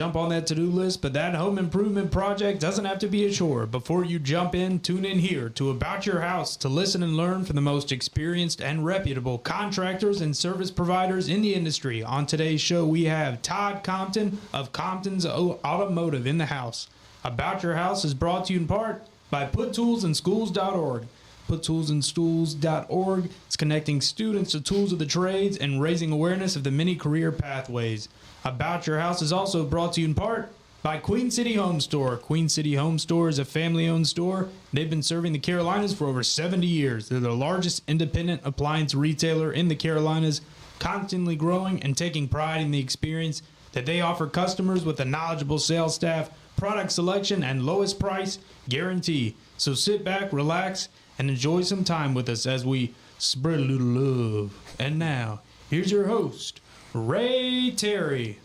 Jump on that to-do list, but that home improvement project doesn't have to be a chore. Before you jump in, tune in here to About Your House to listen and learn from the most experienced and reputable contractors and service providers in the industry. On today's show, we have Todd Compton of Compton's Automotive in the house. About Your House is brought to you in part by PutToolsInSchools.org. PutToolsInSchools.org is connecting students to tools of the trades and raising awareness of the many career pathways. About Your House is also brought to you in part by Queen City Home Store. Queen City Home Store is a family-owned store. They've been serving the Carolinas for over 70 years. They're the largest independent appliance retailer in the Carolinas, constantly growing and taking pride in the experience that they offer customers with a knowledgeable sales staff, product selection, and lowest price guarantee. So sit back, relax, and enjoy some time with us as we spread a little love. And now, here's your host, Ray Terry.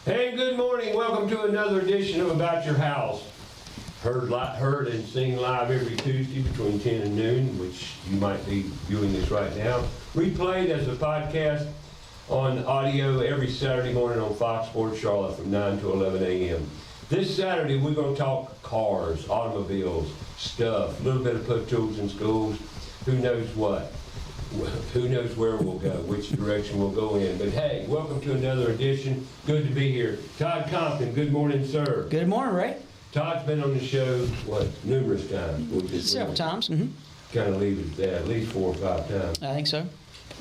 Hey, good morning. Welcome to another edition of About Your House. Heard and seen live every Tuesday between 10 and noon, which you might be viewing this right now. Replayed as a podcast on audio every Saturday morning on Fox Sports Charlotte from 9 to 11 a.m. This Saturday, we're going to talk cars, automobiles, stuff, a little bit of put tools in schools, who knows what. Who knows where we'll go, which direction we'll go in. But hey, welcome to another edition. Good to be here. Todd Compton, good morning, sir. Good morning, Ray. Todd's been on the show, numerous times? Several times. Mm-hmm. Kind of leave it at least 4 or 5 times. I think so.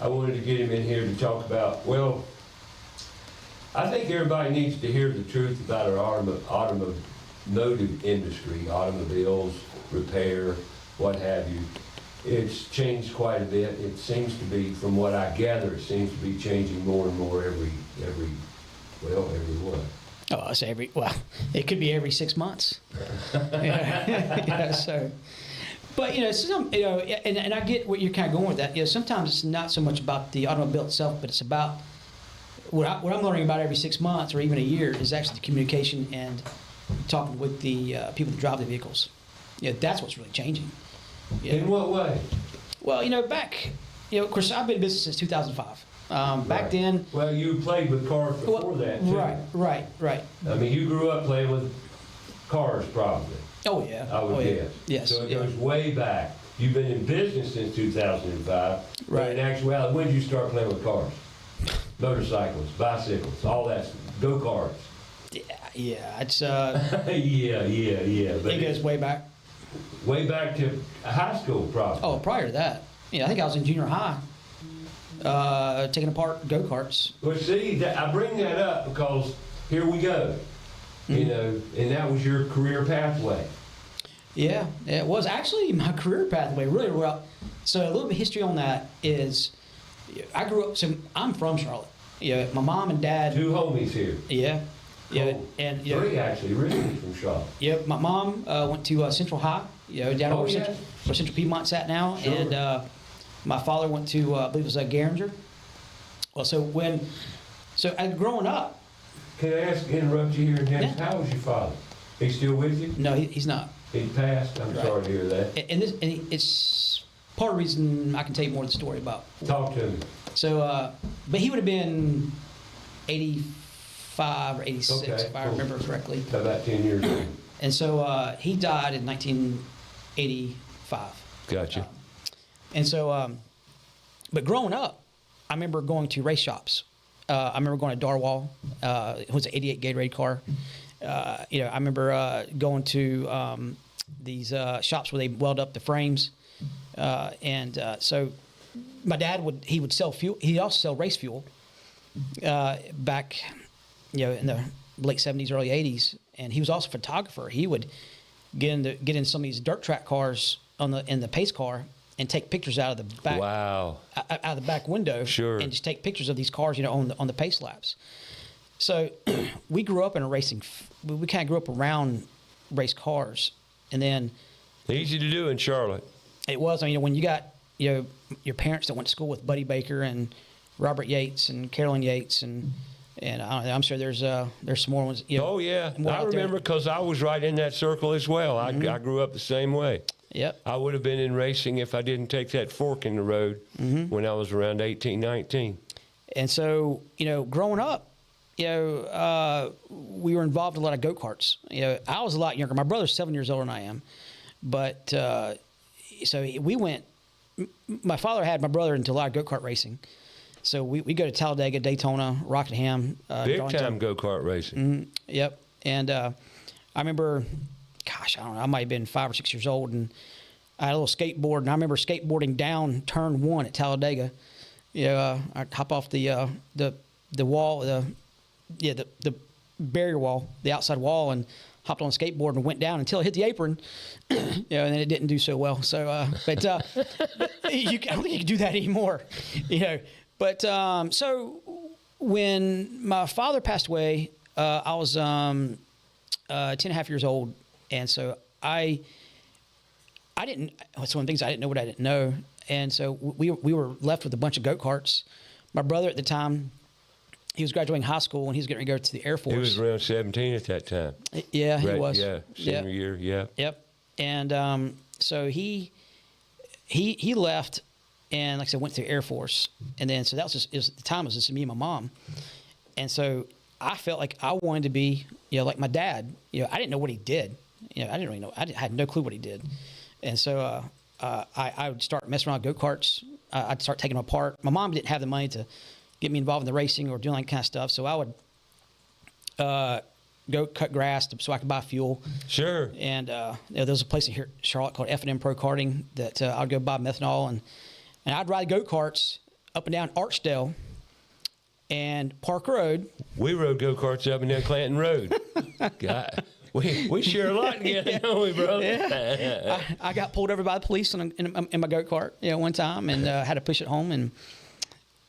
I wanted to get him in here to talk about, well, I think everybody needs to hear the truth about our automotive industry, automobiles, repair, what have you. It's changed quite a bit. It seems to be, from what I gather, it seems to be changing more and more every what? Oh, I say it could be every 6 months. So, but and I get what you're kind of going with that. Sometimes it's not so much about the automobile itself, but it's about what I'm learning about every 6 months or even a year is actually the communication and talking with the people that drive the vehicles. That's what's really changing. In what way? Well, back, of course, I've been in business since 2005. Back then. Well, you played with cars before that, too. Right. I mean, you grew up playing with cars, probably. Oh, yeah. I would guess. Yes. So it goes way back. You've been in business since 2005. Right. But in actuality, when did you start playing with cars? Motorcycles, bicycles, all that, go-karts. Yeah, it's... yeah. But it goes way back. Way back to high school, probably. Oh, prior to that. I think I was in junior high, taking apart go-karts. Well, see, I bring that up because here we go, and that was your career pathway. Yeah, it was actually my career pathway, really well. So a little bit of history on that is, I grew up, so I'm from Charlotte. My mom and dad. 2 homies here. Yeah. Yeah, cool. and 3 actually, originally from Charlotte. Yeah, my mom went to Central High, down where Central Piedmont's at now, sure. And my father went to, I believe it was Garinger. Well, so growing up. Can I interrupt you here, Dennis? Yeah. How was your father? He's still with you? No, he's not. He passed. I'm sorry to hear that. And it's part of the reason I can tell you more of the story about. Talk to me. So, but he would have been 85 or 86, if I remember correctly. About 10 years old. And so he died in 1985. Gotcha. And so, but growing up, I remember going to race shops. I remember going to Darwall. It was an 88 Gatorade car. I remember going to these shops where they weld up the frames. So my dad would sell fuel. He also sell race fuel back, in the late 70s, early 80s. And he was also a photographer. He would get in some of these dirt track cars in the pace car and take pictures out of the back. Wow. Out of the back window. Sure. And just take pictures of these cars, on the pace laps. So we grew up in we kind of grew up around race cars. And then. Easy to do in Charlotte. It was. When you got, your parents that went to school with Buddy Baker and Robert Yates and Carolyn Yates and I'm sure there's some more ones. Oh yeah, I remember because I was right in that circle as well. I grew up the same way. Yep. I would have been in racing if I didn't take that fork in the road when I was around 18, 19. And so, growing up, we were involved in a lot of go-karts. I was a lot younger. My brother's 7 years older than I am. But so we went, my father had my brother into a lot of go-kart racing. So we go to Talladega, Daytona, Rockingham. Big time go-kart racing. Yep. And I remember, gosh, I don't know, I might have been 5 or 6 years old, and I had a little skateboard, and I remember skateboarding down turn 1 at Talladega. I'd hop off the wall, the barrier wall, the outside wall, and hopped on a skateboard and went down until it hit the apron, and then it didn't do so well. So, but I don't think you can do that anymore, But so when my father passed away, I was 10 and a half years old, and so I didn't. It's one of the things I didn't know what I didn't know, and so we were left with a bunch of go-karts. My brother at the time, he was graduating high school and he was getting ready to go to the Air Force. He was around 17 at that time. Yeah, he was. Yeah, senior year. Yeah. Yep. And so he left, and like I said, went to the Air Force, and then so that was just at the time it was just me and my mom, and so I felt like I wanted to be like my dad. I didn't know what he did. I didn't really know. I had no clue what he did, and so I would start messing around with go-karts. I'd start taking them apart. My mom didn't have the money to get me involved in the racing or doing that kind of stuff, so I would go cut grass so I could buy fuel. Sure. And there was a place here in Charlotte called F&M Pro Karting that I'd go buy methanol, and I'd ride go-karts up and down Archdale and Park Road. We rode go-karts up and down Clanton Road. God, we share a lot together, don't we, brother? Yeah. I got pulled over by the police in my go-kart one time, and had to push it home,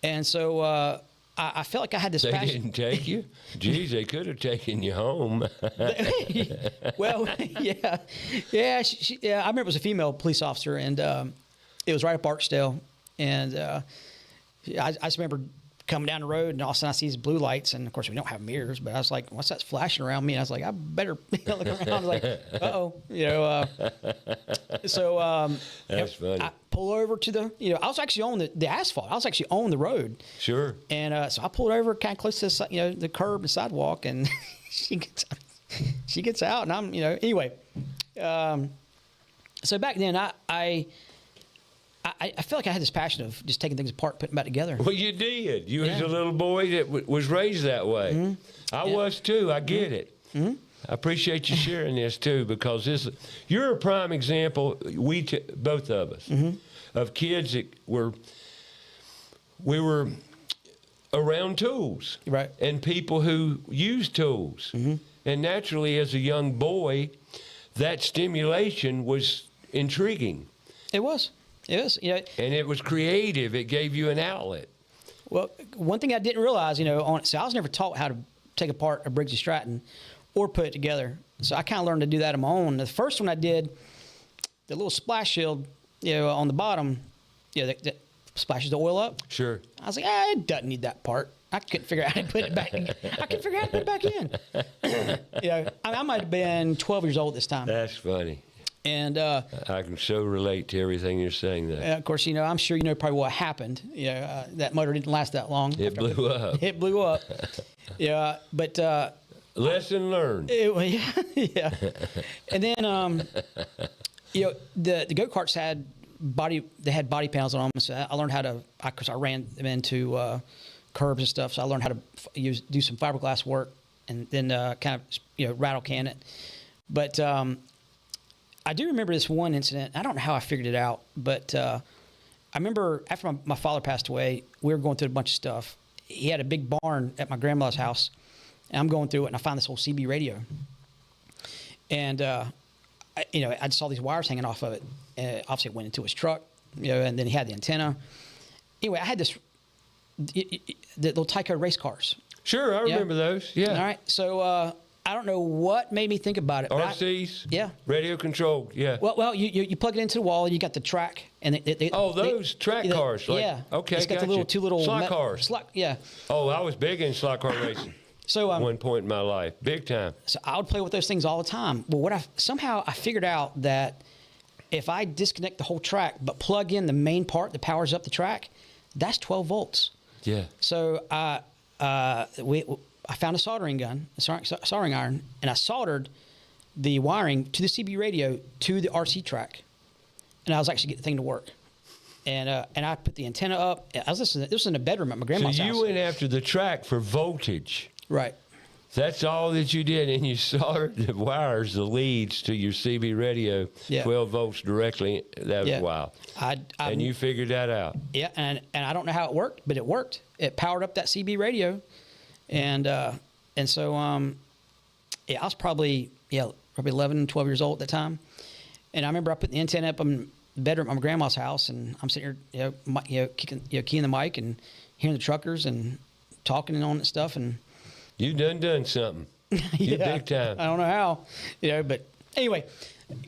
and so I felt like I had this They passion. didn't take you? Geez, they could have taken you home. Well, yeah. I remember it was a female police officer, and it was right up Archdale, and I just remember coming down the road, and all of a sudden I see these blue lights, and of course we don't have mirrors, but I was like, what's that flashing around me? And I was like, I better look around. I was like, uh-oh, so That's funny. I pull over to the, I was actually on the asphalt. I was actually on the road. Sure. And so I pulled over kind of close to the curb and sidewalk, and she gets out, and I'm, anyway. So back then I feel like I had this passion of just taking things apart, putting them back together. Well, you did. You was a little boy that was raised that way. Mm-hmm. I was too. I get it. Mm-hmm. I appreciate you sharing this too, because you're a prime example. Both of us, of kids that we were around tools, right, and people who use tools, and naturally, as a young boy, that stimulation was intriguing. It was. Yes, and it was creative. It gave you an outlet. Well, one thing I didn't realize, so I was never taught how to take apart a Briggs & Stratton or put it together. So I kind of learned to do that on my own. The first one I did, the little splash shield, on the bottom, that splashes the oil up. Sure. I was like, it doesn't need that part. I couldn't figure out how to put it back. I couldn't figure out how to put it back in. I might have been 12 years old this time. That's funny. And I can so relate to everything you're saying there. Of course, I'm sure you know probably what happened. That motor didn't last that long. It blew up. It blew up. Yeah, but lesson learned. Yeah. And then the go-karts had body panels on them, so I learned how to. Because I ran them into curbs and stuff, so I learned how to do some fiberglass work, and then kind of rattle can it. But I do remember this one incident. I don't know how I figured it out, but I remember after my father passed away, we were going through a bunch of stuff. He had a big barn at my grandmother's house, and I'm going through it, and I found this old CB radio. And, I just saw these wires hanging off of it. And obviously, it went into his truck, and then he had the antenna. Anyway, I had the little Tyco race cars. Sure, I remember those. Yeah. All right, so I don't know what made me think about it. RCs? Yeah. Radio controlled, yeah. Well, you plug it into the wall, and you got the track. And those track cars. Yeah. Okay, it's got the two little slot cars. Yeah. Oh, I was big in slot car racing. So one point in my life, big time. So I would play with those things all the time. Well, somehow I figured out that if I disconnect the whole track but plug in the main part that powers up the track, that's 12 volts. Yeah. So I found a soldering gun, a soldering iron, and I soldered the wiring to the CB radio to the RC track, and I was actually getting the thing to work. And I put the antenna up. I was listening. This was in a bedroom at my grandma's house. So you went after the track for voltage. Right. That's all that you did, and you soldered the wires, the leads to your CB radio, Yeah. 12 volts directly. That was Yeah. wild. And you figured that out. Yeah, and I don't know how it worked, but it worked. It powered up that CB radio, and so I was probably 11, 12 years old at the time, and I remember I put the antenna up in the bedroom at my grandma's house, and I'm sitting here, keying the mic and hearing the truckers and talking and on and stuff, and You done something. You big time. I don't know how, but anyway,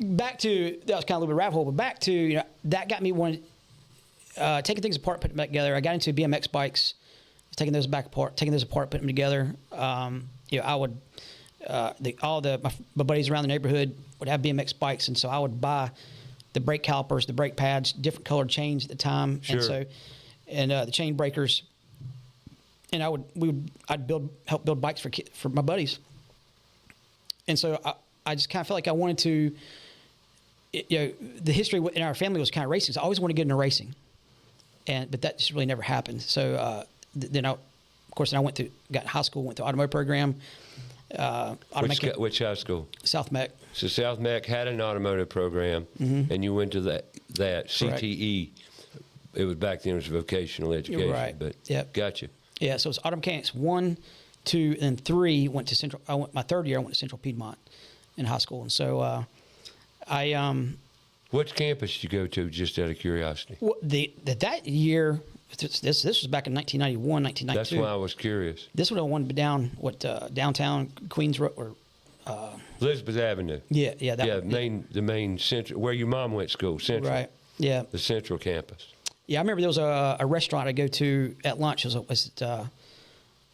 back to that was kind of a little bit of a rabbit hole, but back to that got me taking things apart, putting them back together. I got into BMX bikes, taking those apart, putting them together. I would my buddies around the neighborhood would have BMX bikes, and so I would buy the brake calipers, the brake pads, different colored chains at the time, Sure. and the chain breakers. And I'd help build bikes for my buddies. And so I just kind of felt like I wanted to, the history in our family was kind of racing. So I always wanted to get into racing, but that just really never happened. So then I went to high school, went to automotive program. Which high school? South Mech. So South Mech had an automotive program, and you went to that CTE. It was back then. It was vocational education. Right. But Yep. Gotcha. Yeah, so it's auto mechanics 1, 2, and 3 went to Central. My third year I went to Central Piedmont in high school, and so Which campus did you go to, just out of curiosity? that year, this was back in 1991, 1992. That's why I was curious. This would have won down downtown Queens Road or Elizabeth Avenue. yeah the main central where your mom went to school, Central. right yeah The Central campus. yeah. I remember there was a restaurant I go to at lunch. It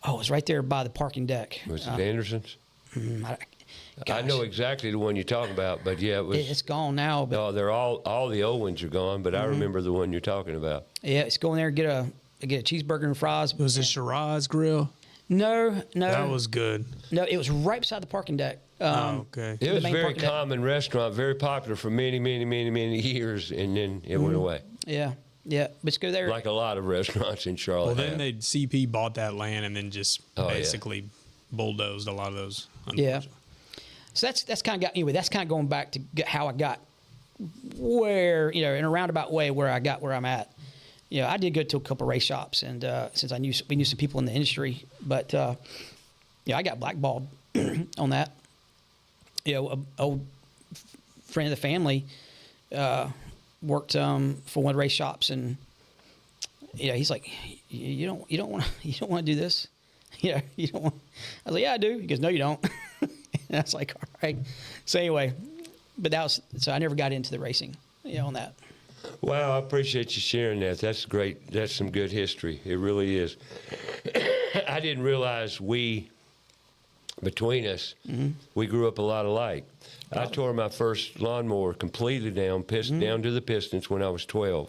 was right there by the parking deck. Was it Anderson's? I gosh. know exactly the one you're talking about, but yeah, it was. It's gone now, but No, they're all the old ones are gone, but I remember the one you're talking about. yeah, it's going there get a cheeseburger and fries. Was it Shiraz Grill? No, That was good. no. It was right beside the parking deck. Okay. It was a main very parking deck. common restaurant, very popular for many, many, many, many years, and then it went away. Yeah, but you go there. Like a lot of restaurants in Charlotte. Well, then have. CP bought that land and then just Oh, yeah. basically bulldozed a lot of those. Yeah. So that's kind of got anyway. That's kind of going back to how I got where in a roundabout way where I got where I'm at. I did go to a couple of race shops, and since we knew some people in the industry, but I got blackballed on that. An old friend of the family worked for one of the race shops, and he's like, you don't want to do this. You don't want. I was like, yeah, I do. He goes, no, you don't. And I was like, all right. So anyway, but so I never got into the racing, on that. Wow, I appreciate you sharing that. That's great. That's some good history. It really is. I didn't realize between us, we grew up a lot alike. I tore my first lawnmower completely down to the pistons when I was 12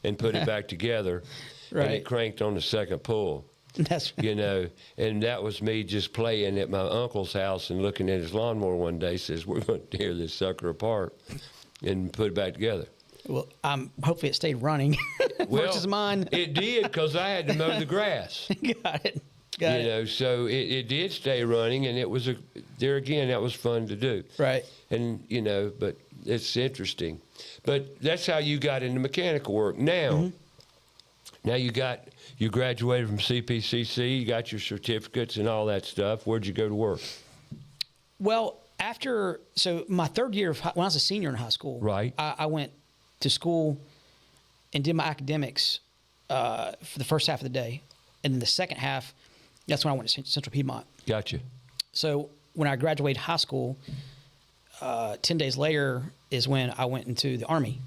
and put it back together, and Right. it cranked on the second pull. That's And that was me just playing at my uncle's house and looking at his lawnmower one day, says, we're going to tear this sucker apart and put it back together. well. Hopefully it stayed running versus mine. It did, because I had to mow the grass. Got it. So it did stay running, and it was there again, that was fun to do. Right. And, but it's interesting. But that's how you got into mechanical work. Now you graduated from CPCC, you got your certificates and all that stuff. Where'd you go to work? Well, my third year when I was a senior in high school, Right. I went to school and did my academics for the first half of the day, and then the second half, that's when I went to Central Piedmont. Gotcha. So when I graduated high school, 10 days later is when I went into the Army.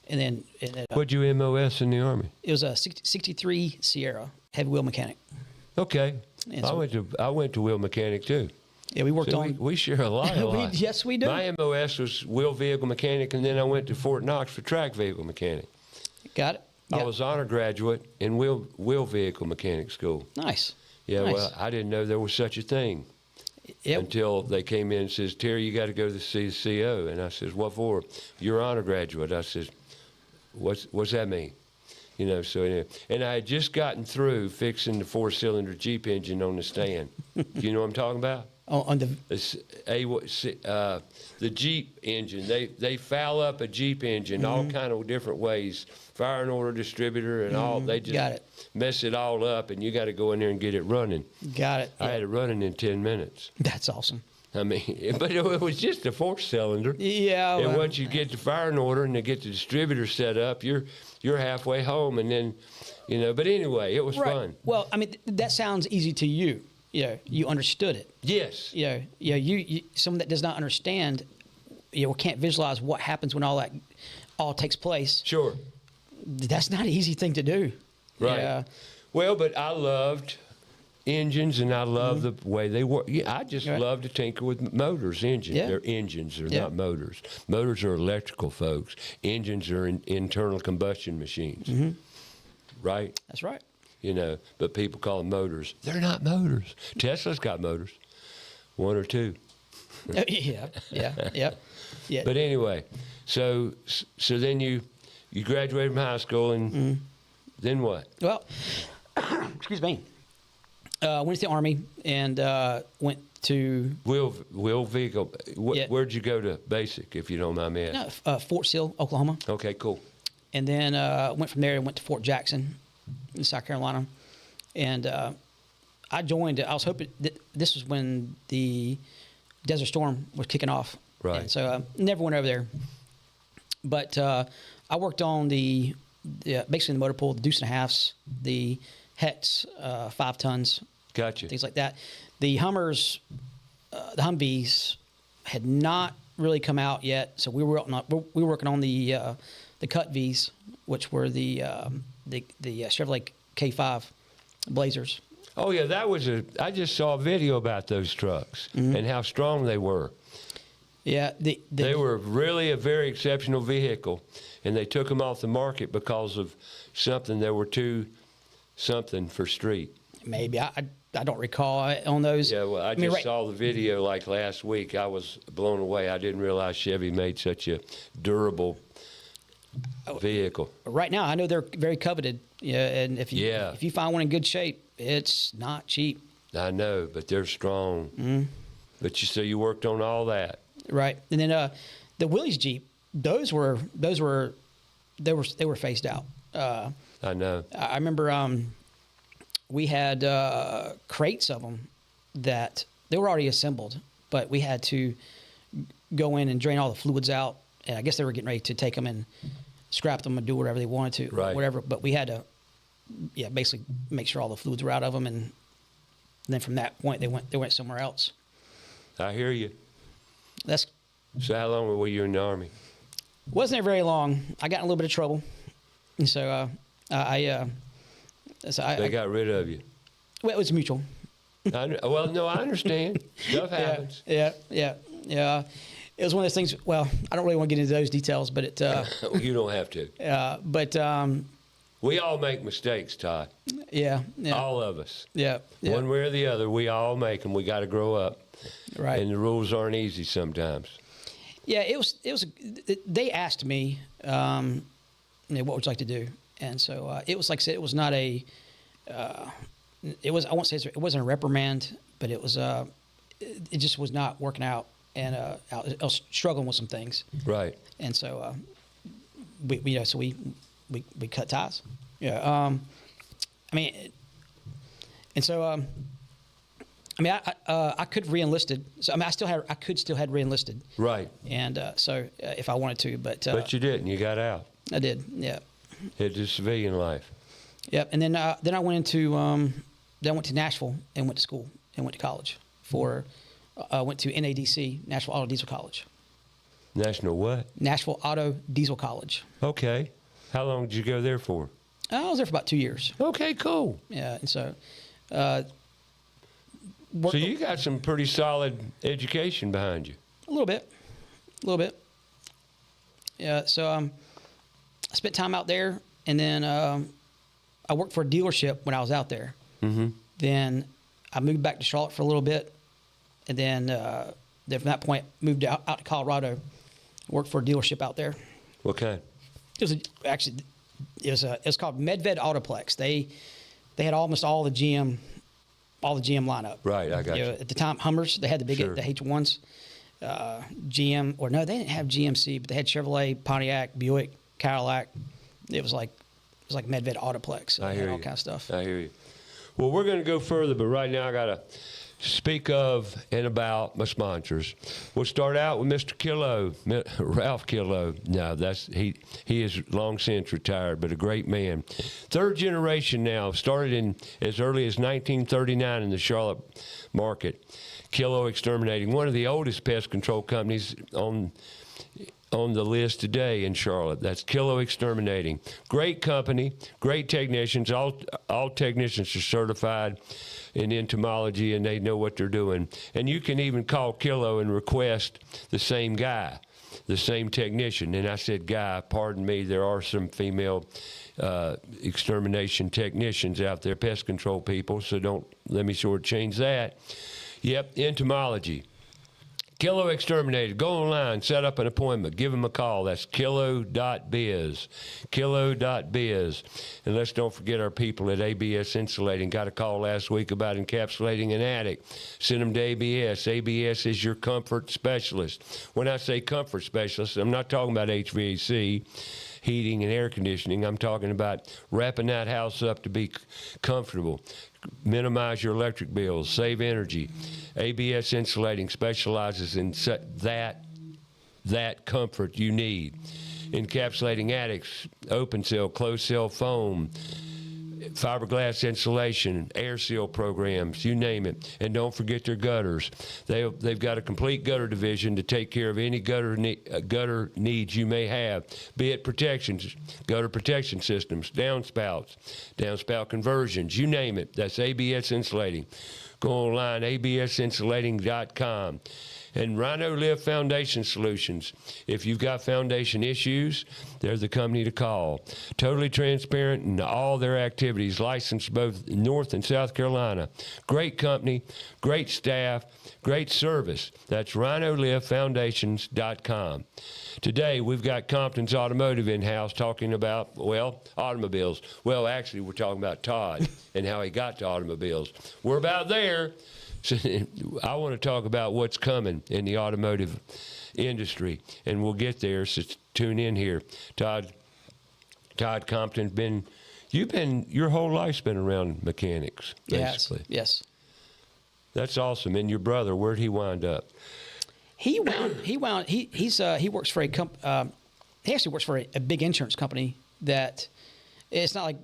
And then What'd you MOS in the Army? it was a 63 Sierra heavy wheel mechanic. Okay. And so- I went to wheel mechanic too. Yeah, we worked So on. we share a lot. Yes, we do. My MOS was wheel vehicle mechanic, and then I went to Fort Knox for track vehicle mechanic. Got it. I Yep. was honor graduate in wheel vehicle mechanic school. Nice. Yeah, Nice. well, I didn't know there was such a thing until they came in and says, Terry, you got to go to see the CO. And I says, what for? You're honor graduate. I says, what's that mean? You know, so anyway. And I had just gotten through fixing the 4-cylinder Jeep engine on the stand. You know what I'm talking about? On the The Jeep engine. They foul up a Jeep engine all kind of different ways. Fire and order distributor and all. They just Got it. mess it all up, and you got to go in there and get it running. Got it. I had it running in 10 minutes. That's awesome. I mean, but it was just a 4-cylinder. Yeah. And well, once you get the fire and order and they get the distributor set up, you're halfway home, and then, you know. But anyway, it was fun. Well, I mean, that sounds easy to you. You know, you understood it. Yes. You someone that does not understand, can't visualize what happens when all takes place. Sure. That's not an easy thing to do. Right. Yeah. Well, but I loved engines, and I love the way they work. Yeah, I just Right. love to tinker with motors, engines. Yeah. They're engines, they're Yeah. not motors. Motors are electrical, folks. Engines are internal combustion machines. Right? That's right. You know, but people call them motors. They're not motors. Tesla's got motors, 1 or 2. Yeah. But anyway, so then you graduated from high school, and then what? Well, excuse me. Went to the Army and went to Wheel vehicle. Yeah. Where'd you go to basic, if you don't mind me asking? Fort Sill, Oklahoma. Okay, cool. And then went from there and went to Fort Jackson in South Carolina. And I joined. I was hoping this was when the Desert Storm was kicking off. Right. And so never went over there. But I worked on basically the motor pool, the deuce and a halves, the Hex 5 tons, Gotcha. things like that. The Hummers, the Humvees, had not really come out yet, so we were working on the Cut V's, which were the Chevrolet K5 Blazers. Oh yeah, I just saw a video about those trucks and how strong they were. Yeah, They were really a very exceptional vehicle, and they took them off the market because of something. There were too something for street. maybe I don't recall on those. Yeah, well, I just saw the video like last week. I was blown away. I didn't realize Chevy made such a durable vehicle. Right now, I know they're very coveted. Yeah, and if you find one in good shape, it's not cheap. I know, but they're strong. But so you worked on all that, right? And then the Willys Jeep, they were phased out. I know. I remember we had crates of them that they were already assembled, but we had to go in and drain all the fluids out. And I guess they were getting ready to take them and scrap them and do whatever they wanted to, right. whatever. But we had to, basically make sure all the fluids were out of them, and then from that point they went somewhere else. I hear you. So how long were you in the Army? Wasn't there very long. I got in a little bit of trouble, and so they got rid of you. Well, it was mutual. Well, no, I understand. Stuff happens. Yeah. It was one of those things. Well, I don't really want to get into those details, but it. You don't have to. But. We all make mistakes, Todd. Yeah. All of us. Yeah. One way or the other, we all make them. We got to grow up. Right. And the rules aren't easy sometimes. Yeah, it was. They asked me, what would you like to do? And so it was like I said, it was not a. It was. I won't say it wasn't a reprimand, but it was. It just was not working out, and I was struggling with some things. Right. And so, we cut ties. Yeah. I mean, and so I could have re-enlisted. So I could still had re-enlisted. Right. And so if I wanted to, but you didn't. You got out. I did. Yeah. It's civilian life. Yep. And then I went into then I went to Nashville and went to school and went to college went to NADC, Nashville Auto Diesel College. National what? Nashville Auto Diesel College. Okay. How long did you go there for? I was there for about 2 years. Okay, cool. Yeah, and so. So you got some pretty solid education behind you. A little bit. Yeah. So I spent time out there, and then I worked for a dealership when I was out there. Mm-hmm. Then I moved back to Charlotte for a little bit, and then from that point moved out to Colorado, worked for a dealership out there. What kind? It was called Medved Autoplex. They had almost all the GM lineup. Right, I got you. At the time, Hummers, they had the big Sure. the H1s. GM, or no, they didn't have GMC, but they had Chevrolet, Pontiac, Buick, Cadillac. It was like Medved Autoplex. So I they hear had all you. kind of stuff. I hear you. Well, we're going to go further, but right now I got to speak of and about my sponsors. We'll start out with Mr. Killo, Ralph Killo. No, he is long since retired, but a great man. Third generation now, started in as early as 1939 in the Charlotte market. Killo Exterminating, one of the oldest pest control companies on the list today in Charlotte. That's Killo Exterminating. Great company, great technicians. All technicians are certified in entomology, and they know what they're doing. And you can even call Killo and request the same guy, the same technician. And I said guy, pardon me, there are some female extermination technicians out there, pest control people, so don't let me shortchange that. Yep, entomology. Killo Exterminated. Go online, set up an appointment, give them a call. That's killo.biz. Killo.biz. And let's don't forget our people at ABS Insulating. Got a call last week about encapsulating an attic. Send them to ABS. ABS is your comfort specialist. When I say comfort specialist, I'm not talking about HVAC, heating and air conditioning. I'm talking about wrapping that house up to be comfortable. Minimize your electric bills, save energy. ABS Insulating specializes in that comfort you need. Encapsulating attics, open cell, closed cell foam, fiberglass insulation, air seal programs, you name it. And don't forget their gutters. They've got a complete gutter division to take care of any gutter needs you may have, be it protections, gutter protection systems, downspouts, downspout conversions, you name it. That's ABS Insulating. Go online, absinsulating.com. And Rhino Live Foundation Solutions. If you've got foundation issues, they're the company to call. Totally transparent in all their activities, licensed both North and South Carolina. Great company, great staff, great service. That's rhinolivefoundations.com. Today, we've got Compton's Automotive in-house talking about, well, automobiles. Well, actually, we're talking about Todd and how he got to automobiles. We're about there. So I want to talk about what's coming in the automotive industry, and we'll get there, so tune in here. Todd Compton, your whole life's been around mechanics, basically. Yes. That's awesome. And your brother, where'd he wind up? He works for he actually works for a big insurance company that it's not like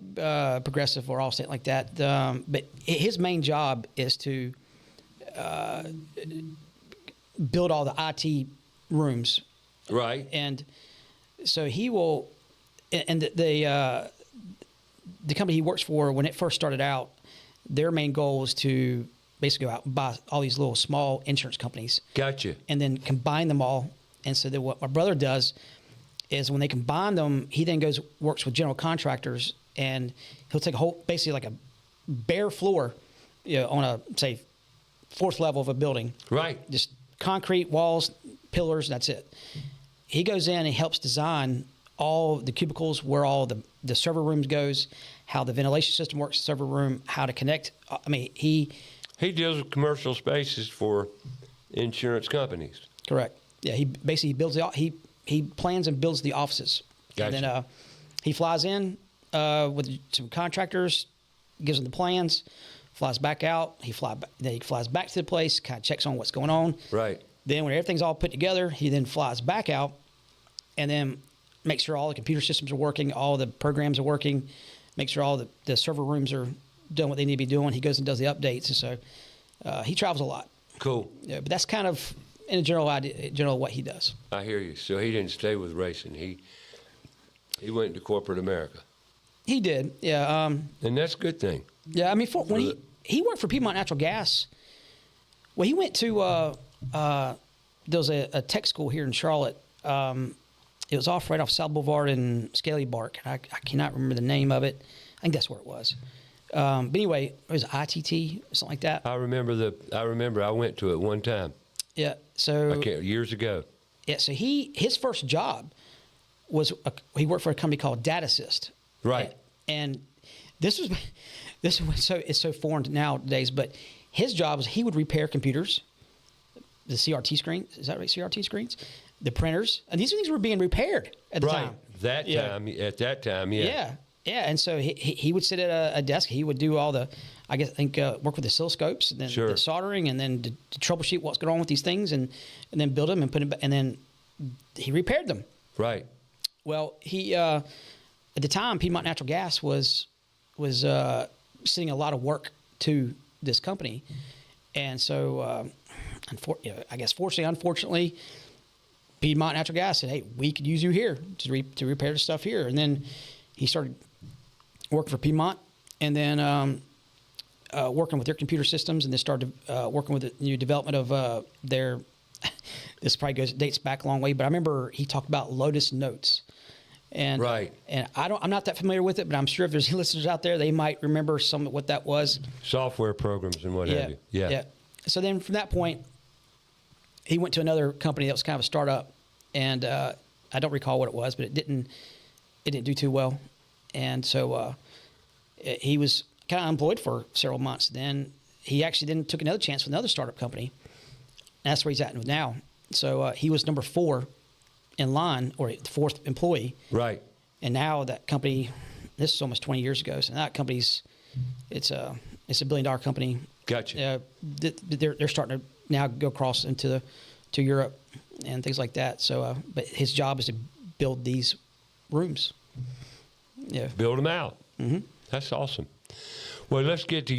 Progressive or Allstate like that, but his main job is to build all the IT rooms. Right. And so he will, and the company he works for, when it first started out, their main goal was to basically go out and buy all these little small insurance companies. Gotcha. And then combine them all. And so that what my brother does is when they combine them, he then works with general contractors, and he'll take basically like a bare floor, on a, say, 4th level of a building. Right. Just concrete walls, pillars, that's it. He goes in and helps design all the cubicles, where all the server rooms goes, how the ventilation system works, server room, how to connect. I mean, he deals with commercial spaces for insurance companies. Correct. Yeah, he basically builds he plans and builds the offices. Gotcha. And then he flies in with some contractors, gives them the plans, flies back out. Then he flies back to the place, kind of checks on what's going on. Right. Then when everything's all put together, he then flies back out and then makes sure all the computer systems are working, all the programs are working, make sure all the server rooms are doing what they need to be doing. He goes and does the updates. And so he travels a lot. Cool. Yeah, but that's kind of in a general what he does. I hear you. So he didn't stay with racing. He went into corporate America. He did. Yeah. And that's a good thing. Yeah. I mean, when he worked for Piedmont Natural Gas. Well, he went to there was a tech school here in Charlotte. It was right off South Boulevard and Scaly Bark. I cannot remember the name of it. I think that's where it was. But anyway, it was ITT, something like that. I remember I went to it one time. Yeah. So Years ago. yeah. So his first job was he worked for a company called Data Assist. Right. And this was it's so foreign nowadays. But his job was he would repair computers, the CRT screens. Is that right? CRT screens, the printers, and these things were being repaired at the time. At that time, yeah. Yeah. Yeah, and so he would sit at a desk. He would do all the, work with the oscilloscopes and then Sure. the soldering and then to troubleshoot what's going on with these things and then build them and put them back, and then he repaired them. Right. Well, he at the time Piedmont Natural Gas was sending a lot of work to this company, and so fortunately, unfortunately, Piedmont Natural Gas said, "Hey, we could use you here to repair the stuff here," and then he started working for Piedmont, and then working with their computer systems, and then started working with the new development of their. This probably dates back a long way, but I remember he talked about Lotus Notes, and right. And I'm not that familiar with it, but I'm sure if there's listeners out there, they might remember some of what that was. Software programs and what have you. Yeah. Yeah. So then from that point, he went to another company that was kind of a startup, and I don't recall what it was, but it didn't do too well, and so he was kind of unemployed for several months. Then he actually then took another chance with another startup company. And that's where he's at now. So he was number 4 in line, or the 4th employee. Right. And now that company, this is almost 20 years ago. So that company's, it's a $1 billion company. Gotcha. They're starting to now go across to Europe and things like that. So, but his job is to build these rooms. Yeah. Build them out. Mm-hmm. That's awesome. Well, let's get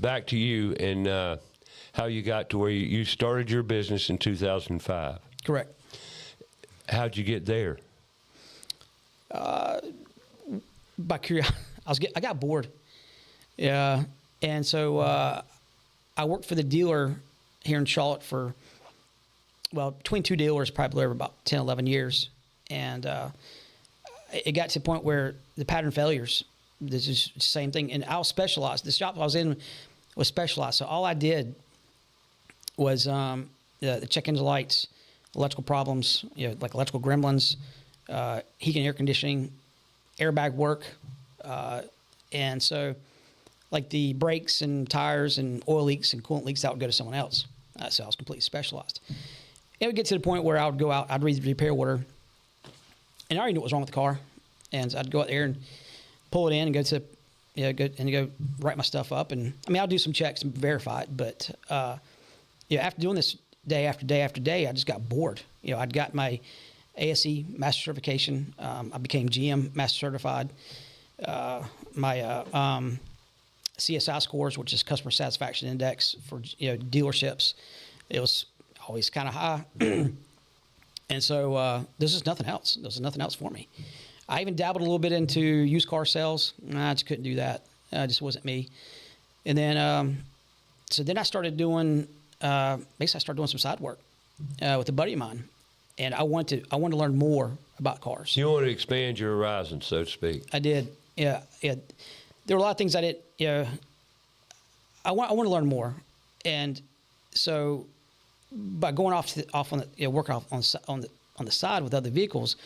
back to you and how you got to where you started your business in 2005. Correct. How'd you get there? By curiosity, I got bored. Yeah, and so I worked for the dealer here in Charlotte for, between two dealers, probably over about 10, 11 years. And it got to the point where the pattern failures, this is the same thing. And I was specialized. The shop I was in was specialized. So all I did was the check engine lights, electrical problems, like electrical gremlins, heating and air conditioning, airbag work. And so like the brakes and tires and oil leaks and coolant leaks, that would go to someone else. So I was completely specialized. It would get to the point where I would go out, I'd read the repair order, and I already knew what was wrong with the car. And so I'd go out there and pull it in and go write my stuff up. And I mean, I'll do some checks and verify it, but after doing this day after day after day, I just got bored. I'd got my ASE master certification. I became GM master certified. My CSI scores, which is customer satisfaction index for dealerships, it was always kind of high. And so there's just nothing else. There's nothing else for me. I even dabbled a little bit into used car sales. I just couldn't do that. It just wasn't me. And then, so then I started doing, basically I started doing some side work with a buddy of mine. And I wanted to learn more about cars. You want to expand your horizons, so to speak. I did. Yeah. There were a lot of things I did. I want to learn more. And so by going off on the working off on the side with other vehicles,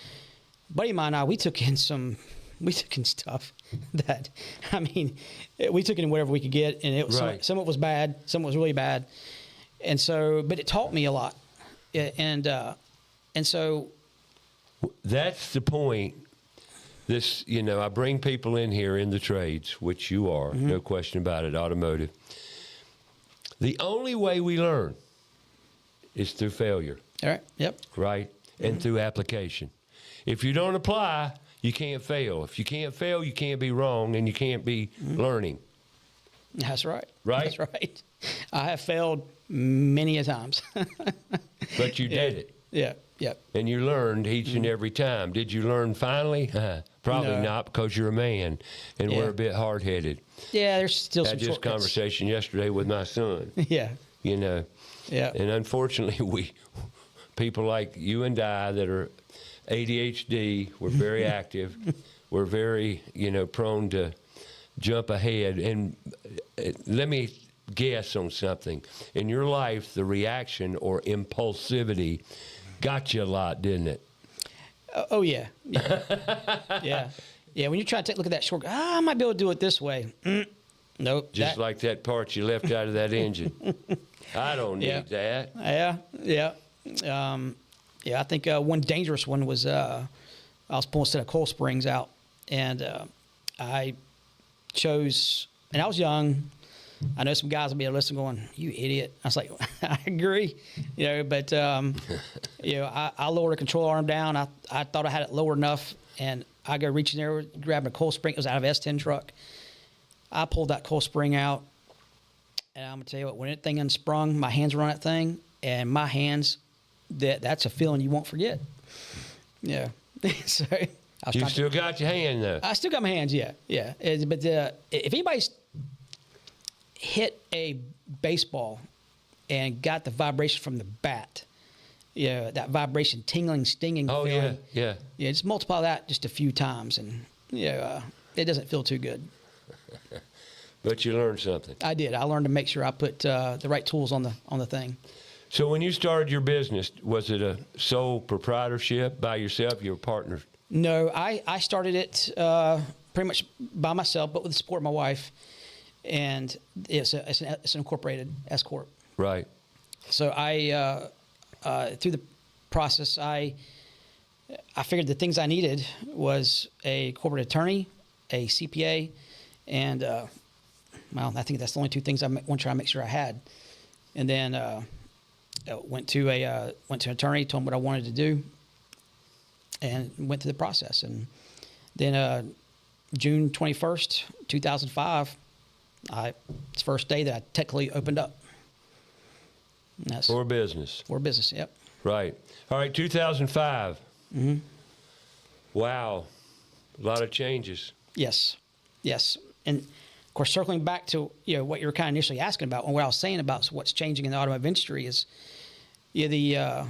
buddy of mine and I, we took in stuff that, I mean, we took in whatever we could get, and it was right. some of it was bad, some of it was really bad, and so, but it taught me a lot, and so that's the point. This, I bring people in here in the trades, which you are, no question about it, automotive. The only way we learn is through failure. All right. Yep. Right? And through application. If you don't apply, you can't fail. If you can't fail, you can't be wrong, and you can't be learning. That's right. Right? That's right. I have failed many a times. But you did it. Yeah. Yep. And you learned each and every time. Did you learn finally? Probably No. not, because you're a man, and we're a bit hard-headed. Yeah, there's still some I had this shortcuts. conversation yesterday with my son. Yeah. Yeah. And unfortunately, people like you and I that are ADHD, we're very active. We're very, prone to jump ahead. And let me guess on something. In your life, the reaction or impulsivity got you a lot, didn't it? Oh yeah. Yeah. Yeah. When you try to look at that short, I might be able to do it this way. Nope. Just like that part you left out of that engine. I don't need that. Yeah. Yeah. Yeah. I think one dangerous one was I was pulling a set of coil springs out, and I chose, and I was young. I know some guys will be listening going, "You idiot." I was like, I agree, but, I lowered the control arm down. I thought I had it lower enough, and I go reaching there, grabbing a coil spring. It was out of an S10 truck. I pulled that coil spring out, and I'm going to tell you what, when that thing unsprung, my hands were on that thing, and my hands, that's a feeling you won't forget. Yeah. So You still got your hand, though. I still got my hands, yeah. But if anybody's hit a baseball and got the vibration from the bat, that vibration, tingling, stinging feeling. Yeah, just multiply that just a few times, and it doesn't feel too good. But you learned something. I did. I learned to make sure I put the right tools on the thing. So when you started your business, was it a sole proprietorship by yourself? You were partners? No, I started it pretty much by myself, but with the support of my wife. And it's an incorporated S corp. Right. So I through the process, I figured the things I needed was a corporate attorney, a CPA, and I think that's the only two things I want to try to make sure I had. And then went to an attorney, told him what I wanted to do, and went through the process. And then June 21st, 2005. It's the first day that I technically opened up. For business. For business, yep. Right. All right, 2005. Mm-hmm. Wow. A lot of changes. Yes. And, of course, circling back to what you were kind of initially asking about, and what I was saying about what's changing in the automotive industry is the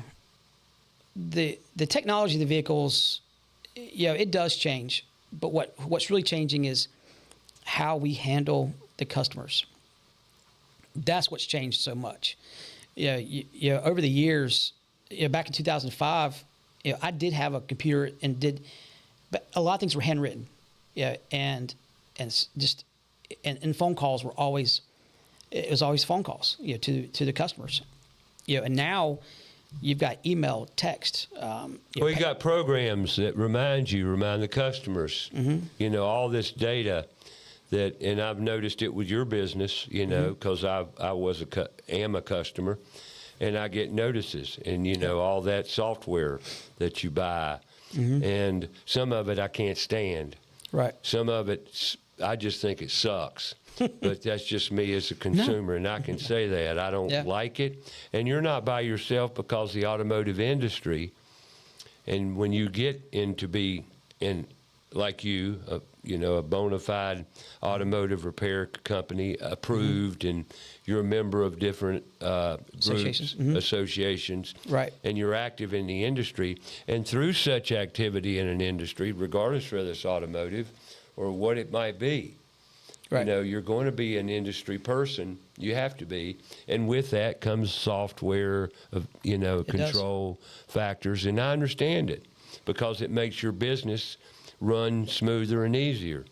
technology of the vehicles, it does change. But what's really changing is how we handle the customers. That's what's changed so much. Over the years, back in 2005, I did have a computer but a lot of things were handwritten. And phone calls were always phone calls, to the customers. And now you've got email, text. You got programs that remind the customers, all this data. And I've noticed it with your business, because I am a customer, and I get notices, and all that software that you buy, and some of it I can't stand. Right. Some of it I just think it sucks, but that's just me as a consumer, and I can say that I don't like it. And you're not by yourself, because the automotive industry, and when you get into like you, a bona fide automotive repair company approved, and you're a member of different groups, associations, right? And you're active in the industry. And through such activity in an industry, regardless whether it's automotive or what it might be, right. You're going to be an industry person. You have to be. And with that comes software, control factors. And I understand it, because it makes your business run smoother and easier.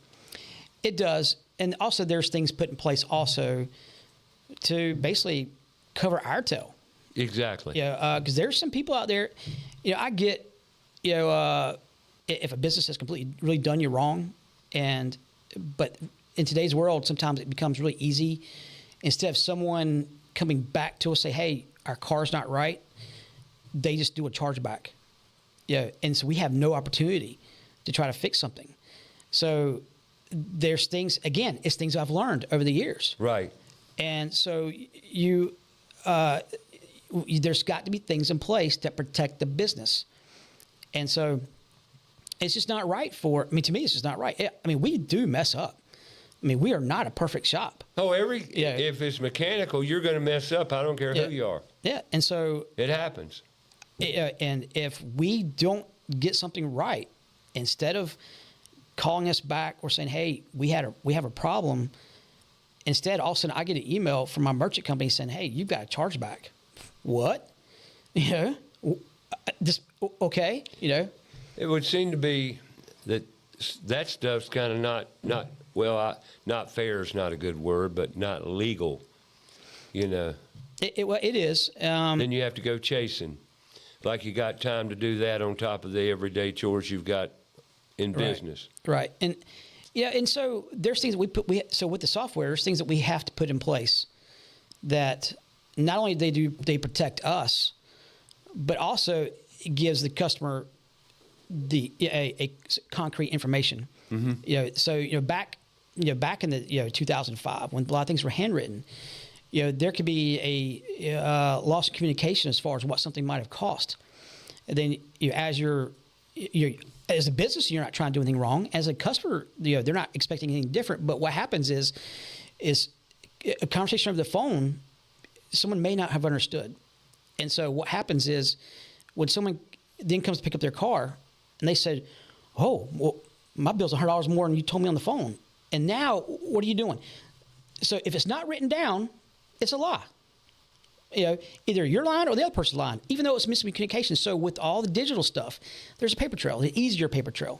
It does. And also there's things put in place also to basically cover our tail. Exactly. Because there's some people out there, I get, if a business has completely really done you wrong, but in today's world, sometimes it becomes really easy. Instead of someone coming back to us, say, hey, our car's not right, they just do a chargeback. And so we have no opportunity to try to fix something. So there's things, again, it's things I've learned over the years. Right. And so there's got to be things in place that protect the business. And so it's just not right to me, it's just not right. We do mess up. We are not a perfect shop. Oh, if it's mechanical, you're going to mess up. I don't care who you are. Yeah. And so it happens. And if we don't get something right, instead of calling us back or saying, hey, we have a problem. Instead, all of a sudden, I get an email from my merchant company saying, hey, you've got a chargeback. What? You know, just, okay, you know. It would seem to be that stuff's kind of not fair is not a good word, but not legal, you know. Well, it is. Then you have to go chasing. Like you got time to do that on top of the everyday chores you've got in business. Right. And yeah, and so there's things that so with the software, there's things that we have to put in place that not only they protect us, but also it gives the customer a concrete information. Mm-hmm. You know, so back in the 2005 when a lot of things were handwritten, there could be a loss of communication as far as what something might have cost. And then as as a business, you're not trying to do anything wrong. As a customer, they're not expecting anything different. But what happens is a conversation over the phone, someone may not have understood. And so what happens is when someone then comes to pick up their car and they said, oh, well, my bill's $100 more than you told me on the phone. And now what are you doing? So if it's not written down, it's a lie. Either your line or the other person's line, even though it's miscommunication. So with all the digital stuff, there's a paper trail, an easier paper trail,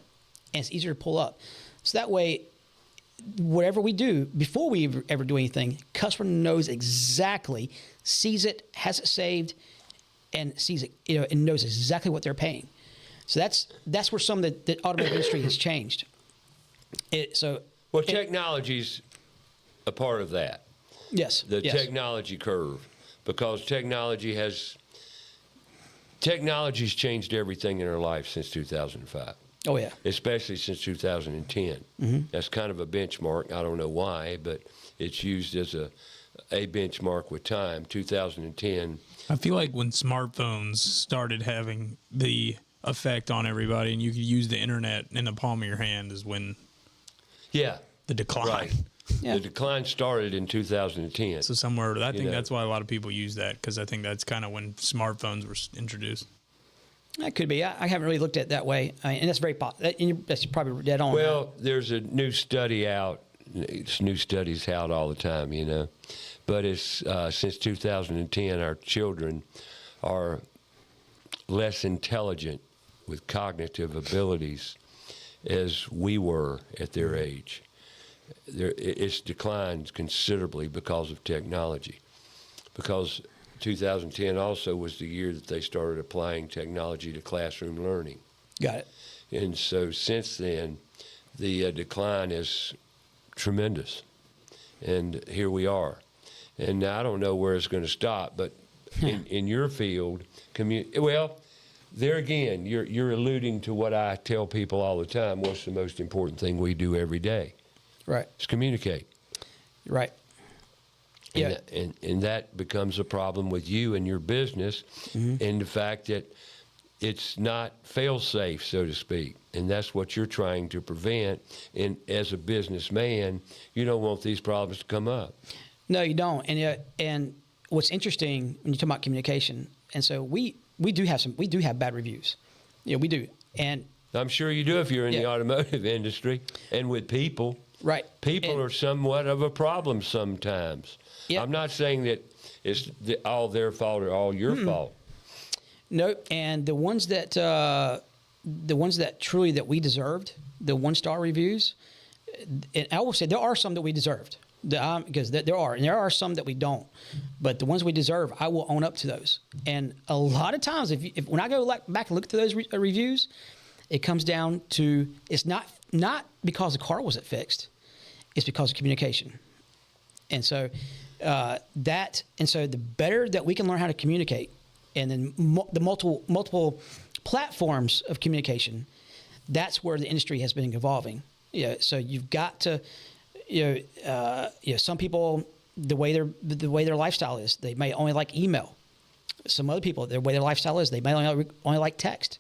and it's easier to pull up. So that way, whatever we do, before we ever do anything, customer knows exactly, sees it, has it saved, and sees it, and knows exactly what they're paying. So that's where some of the automotive industry has changed. Technology's a part of that. Yes. The technology curve, because technology's changed everything in our life since 2005. Oh, yeah. Especially since 2010. Mm-hmm. That's kind of a benchmark. I don't know why, but it's used as a benchmark with time. 2010. I feel like when smartphones started having the effect on everybody and you could use the internet in the palm of your hand is when the decline. Right. Yeah. The decline started in 2010. So I think that's why a lot of people use that, because I think that's kind of when smartphones were introduced. That could be. I haven't really looked at it that way, and that's very that's probably dead on. Well, there's a new study out. New studies out all the time, but it's since 2010, our children are less intelligent with cognitive abilities as we were at their age. It's declined considerably because of technology. Because 2010 also was the year that they started applying technology to classroom learning. Got it. And so since then, the decline is tremendous. And here we are. And I don't know where it's going to stop, but in your field, there again, you're alluding to what I tell people all the time. What's the most important thing we do every day? Right. It's communicate. Right. Yeah. And that becomes a problem with you and your business, and the fact that it's not fail-safe, so to speak. And that's what you're trying to prevent. And as a businessman, you don't want these problems to come up. No, you don't. And what's interesting when you talk about communication, and so we do have bad reviews. Yeah, we do. And I'm sure you do if you're in the automotive industry and with people. Right. People are somewhat of a problem sometimes. Yep. I'm not saying that it's all their fault or all your fault. No, and the ones that truly that we deserved, the 1-star reviews, and I will say there are some that we deserved, because there are some that we don't, but the ones we deserve, I will own up to those. And a lot of times, if when I go back and look through those reviews, it comes down to it's not because the car wasn't fixed, it's because of communication. And so the better that we can learn how to communicate, and then the multiple platforms of communication, that's where the industry has been evolving. So you've got to, some people, the way their lifestyle is, they may only like email. Some other people, the way their lifestyle is, they may only like text.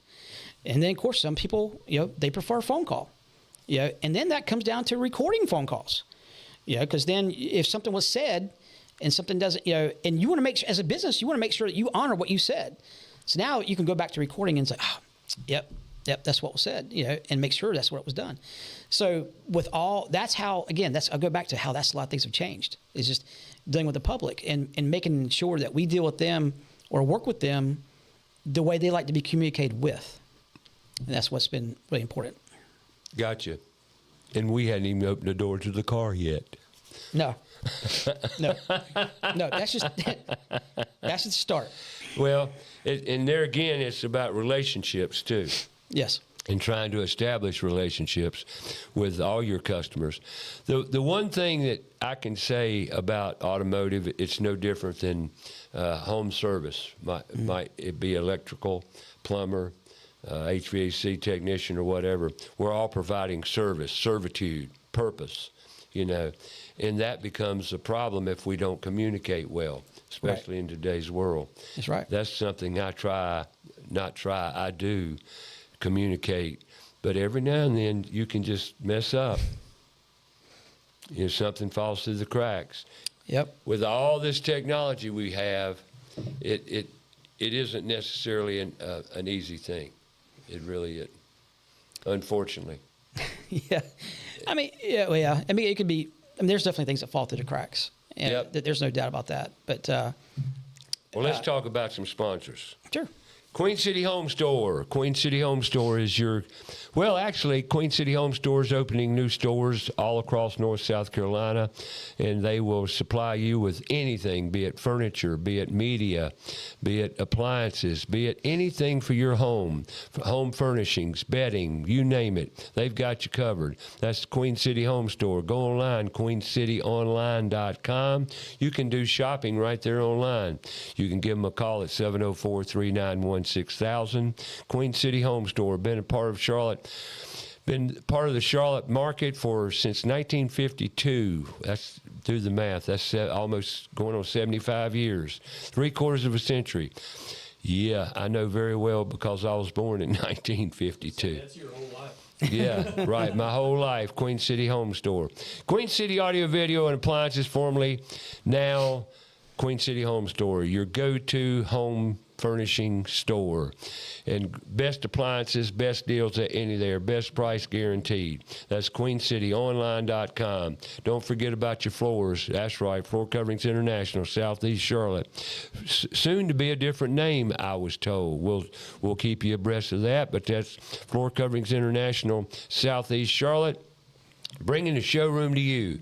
And then, of course, some people, they prefer phone call. And then that comes down to recording phone calls. Because then if something was said and something doesn't, and you want to make sure, as a business, you want to make sure that you honor what you said. So now you can go back to recording and say, yep, Yep, that's what was said, and make sure that's what was done. So that's how, again, I'll go back to how that's a lot of things have changed. It's just dealing with the public and making sure that we deal with them or work with them the way they like to be communicated with. And that's what's been really important. Gotcha. And we hadn't even opened the door to the car yet. No. No. That's just the start. Well, and there again, it's about relationships too. Yes. And trying to establish relationships with all your customers. The one thing that I can say about automotive, it's no different than home service. Might it be electrical, plumber, HVAC technician, or whatever. We're all providing service, servitude, purpose, and that becomes a problem if we don't communicate well, especially in today's world. That's right. That's something I do communicate, but every now and then you can just mess up. Something falls through the cracks. Yep. With all this technology we have, it isn't necessarily an easy thing. It really isn't, unfortunately. Yeah. I mean, yeah. I mean, it could be. I mean, there's definitely things that fall through the cracks. And Yep. There's no doubt about that. But Well, let's talk about some sponsors. sure. Queen City Home Store. Queen City Home Store is actually, Queen City Home Store is opening new stores all across North South Carolina, and they will supply you with anything, be it furniture, be it media, be it appliances, be it anything for your home furnishings, bedding, you name it. They've got you covered. That's Queen City Home Store. Go online, queencityonline.com. You can do shopping right there online. You can give them a call at 704-391-6000. Queen City Home Store, been a part of Charlotte, been part of the Charlotte market since 1952. That's, do the math, that's almost going on 75 years, 3/4 of a century. Yeah, I know very well because I was born in 1952. That's your whole life. Yeah, right. My whole life, Queen City Home Store. Queen City Audio, Video, and Appliances, formerly now Queen City Home Store, your go-to home furnishing store. And best appliances, best deals at any there, best price guaranteed. That's queencityonline.com. Don't forget about your floors. That's right, Floor Coverings International, Southeast Charlotte. Soon to be a different name, I was told. We'll keep you abreast of that, but that's Floor Coverings International, Southeast Charlotte, bringing the showroom to you.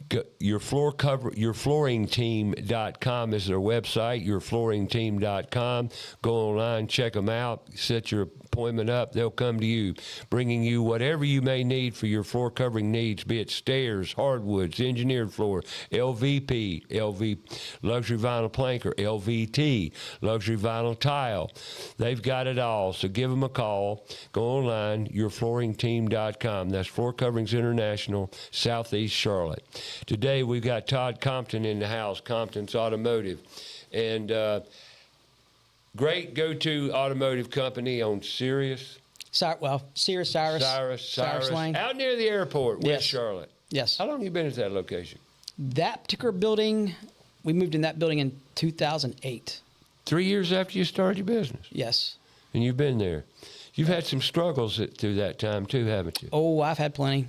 Yourflooringteam.com is their website, yourflooringteam.com. Go online, check them out, set your appointment up. They'll come to you, bringing you whatever you may need for your floor covering needs, be it stairs, hardwoods, engineered floor, LVP, luxury vinyl planker, LVT, luxury vinyl tile. They've got it all, so give them a call. Go online, yourflooringteam.com. That's Floor Coverings International, Southeast Charlotte. Today we've got Todd Compton in the house, Compton's Automotive, and great go-to automotive company on Sirius. Cyrus Lane. Out near the airport, Yes. West Charlotte. Yes. How long have you been at that location? That particular building, we moved in that building in 2008. 3 years after you started your business, Yes. and you've been there. You've had some struggles through that time too, haven't you? Oh, I've had plenty.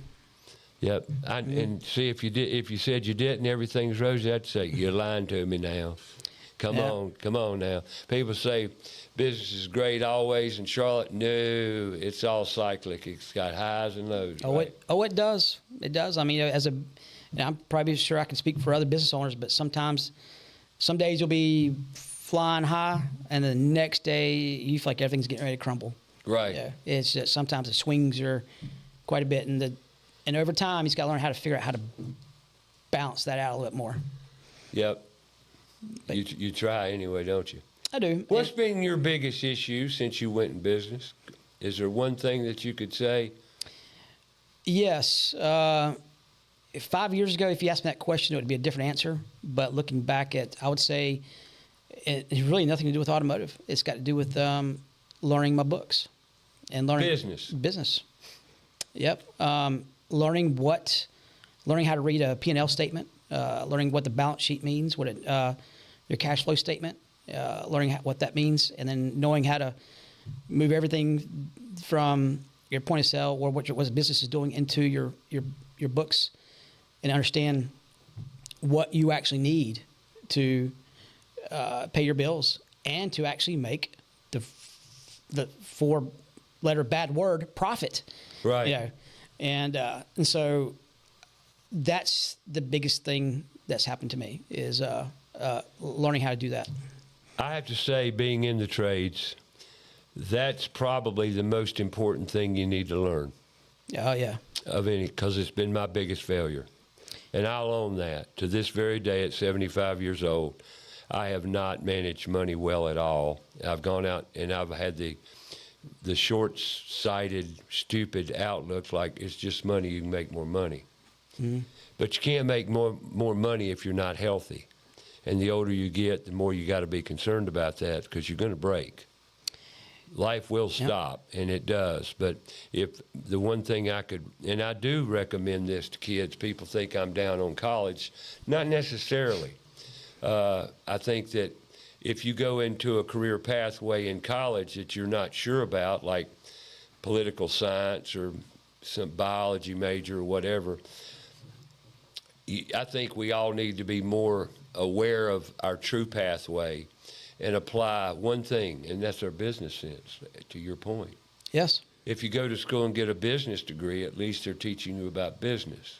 Yep. And see, if you said you didn't, everything's rosy, I'd say you're lying to me now. Come on now. People say business is great always in Charlotte. No, it's all cyclic. It's got highs and lows. Right? It does. It does. I mean, and I'm probably sure I can speak for other business owners, but some days you'll be flying high, and the next day you feel like everything's getting ready to crumble. Right. Yeah. It's just, sometimes the swings are quite a bit, and over time he's got to learn how to figure out how to balance that out a little bit more. Yep. You try anyway, don't you? I do. What's been your biggest issue since you went in business? Is there one thing that you could say? Yes. 5 years ago, if you asked me that question, it would be a different answer. But looking back I would say it's really nothing to do with automotive. It's got to do with learning my books and learning business. Yep. Learning how to read a P&L statement. Learning what the balance sheet means, your cash flow statement, learning what that means, and then knowing how to move everything from your point of sale or what the business is doing into your books, and understand what you actually need to pay your bills and to actually make the 4-letter bad word profit. Right. You know, and so that's the biggest thing that's happened to me is learning how to do that. I have to say, being in the trades, that's probably the most important thing you need to learn. Oh, yeah. Because it's been my biggest failure. And I'll own that. To this very day, at 75 years old, I have not managed money well at all. I've gone out and I've had the short-sighted, stupid outlook, like it's just money, you can make more money. Mm-hmm. But you can't make more money if you're not healthy. And the older you get, the more you got to be concerned about that, because you're going to break. Life will stop, and it does. But if the one thing I could, and I do recommend this to kids, people think I'm down on college. Not necessarily. I think that if you go into a career pathway in college that you're not sure about, like political science or some biology major or whatever, I think we all need to be more aware of our true pathway and apply one thing, and that's our business sense, to your point. Yes. If you go to school and get a business degree, at least they're teaching you about business,